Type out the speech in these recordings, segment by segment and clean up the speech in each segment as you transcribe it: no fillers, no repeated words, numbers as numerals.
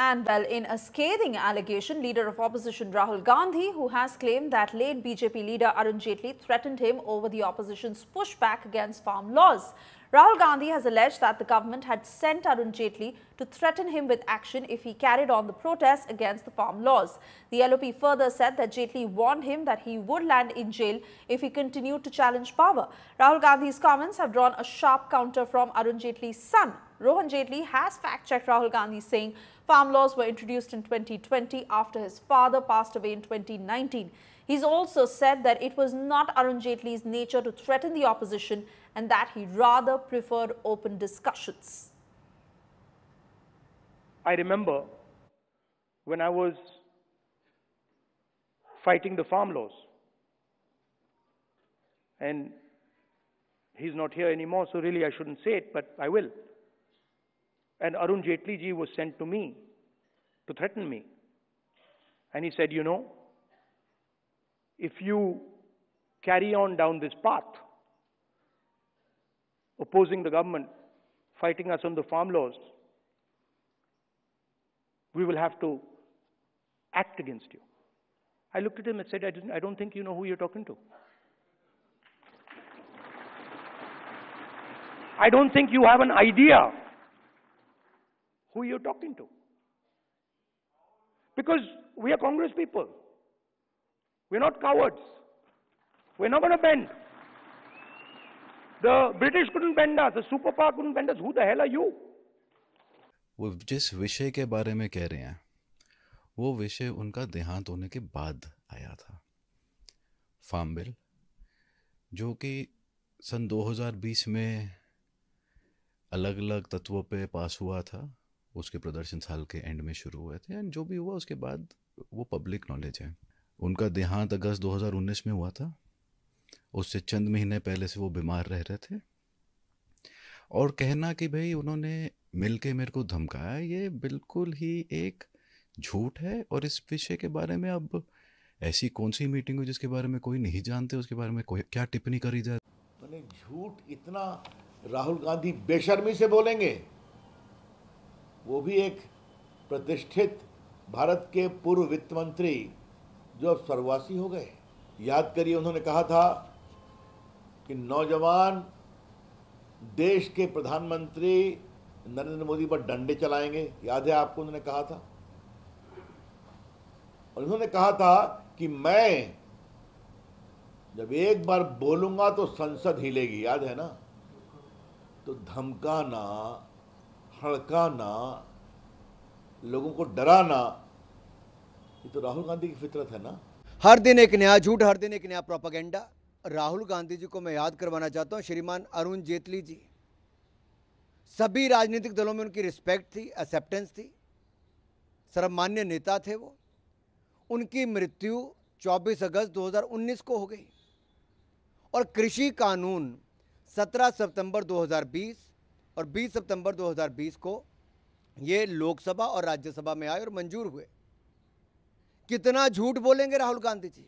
And well, in a scathing allegation, leader of opposition Rahul Gandhi, who has claimed that late BJP leader Arun Jaitley threatened him over the opposition's pushback against farm laws. Rahul Gandhi has alleged that the government had sent Arun Jaitley to threaten him with action if he carried on the protests against the farm laws. The LOP further said that Jaitley warned him that he would land in jail if he continued to challenge power. Rahul Gandhi's comments have drawn a sharp counter from Arun Jaitley's son. Rohan Jaitley has fact-checked Rahul Gandhi, saying farm laws were introduced in 2020 after his father passed away in 2019. He's also said that it was not Arun Jaitley's nature to threaten the opposition and that he rather preferred open discussions. I remember when I was fighting the farm laws, and he's not here anymore, so really I shouldn't say it, but I will. And Arun Jaitley ji was sent to me to threaten me. And he said, you know, if you carry on down this path, opposing the government, fighting us on the farm laws, we will have to act against you. I looked at him and said, I don't think you know who you're talking to. I don't think you have an idea who you're talking to. Because we are Congress people. We're not cowards. We're not going to bend. The British couldn't bend us. The superpower couldn't bend us. Who the hell are you? वो जिस विषय के बारे में कह रहे हैं, वो विषय उनका देहांत होने के बाद आया था। फार्म बिल, जो कि सन 2020 में अलग अलग तत्वों पे पास हुआ था, उसके प्रदर्शन साल के एंड में शुरू हुए थे, एंड जो भी हुआ उसके बाद वो पब्लिक नॉलेज है। उनका देहांत अगस्त 2019 में हुआ था। उससे चंद महीने पहले से वो बीमार रह रहे थे, और कहना कि भाई उन्होंने मिलके मेरे को धमकाया, ये बिल्कुल ही एक झूठ है। और इस विषय के बारे में अब ऐसी कौन सी मीटिंग हुई जिसके बारे में कोई नहीं जानते, उसके बारे में कोई क्या टिप्पणी करी जाए? मैंने झूठ इतना राहुल गांधी बेशर्मी से बोलेंगे? वो भी एक प्रतिष्ठित भारत के पूर्व वित्त मंत्री जो अब स्वर्गवासी हो गए। याद करिए, उन्होंने कहा था कि नौजवान देश के प्रधानमंत्री नरेंद्र मोदी पर डंडे चलाएंगे। याद है आपको, उन्होंने कहा था। और उन्होंने कहा था कि मैं जब एक बार बोलूंगा तो संसद हिलेगी। याद है ना? तो धमकाना, हड़काना, लोगों को डराना, ये तो राहुल गांधी की फितरत है ना। हर दिन एक नया झूठ, हर दिन एक नया प्रोपेगेंडा। राहुल गांधी जी को मैं याद करवाना चाहता हूं, श्रीमान अरुण जेटली जी, सभी राजनीतिक दलों में उनकी रिस्पेक्ट थी, एक्सेप्टेंस थी, सर्वमान्य नेता थे वो। उनकी मृत्यु 24 अगस्त 2019 को हो गई, और कृषि कानून 17 सितंबर 2020 और 20 सितंबर 2020 को ये लोकसभा और राज्यसभा में आए और मंजूर हुए। कितना झूठ बोलेंगे राहुल गांधी जी?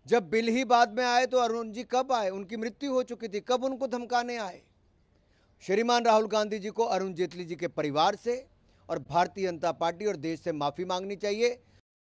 जब बिल ही बाद में आए तो अरुण जी कब आए? उनकी मृत्यु हो चुकी थी, कब उनको धमकाने आए? श्रीमान राहुल गांधी जी को अरुण जेटली जी के परिवार से और भारतीय जनता पार्टी और देश से माफी मांगनी चाहिए।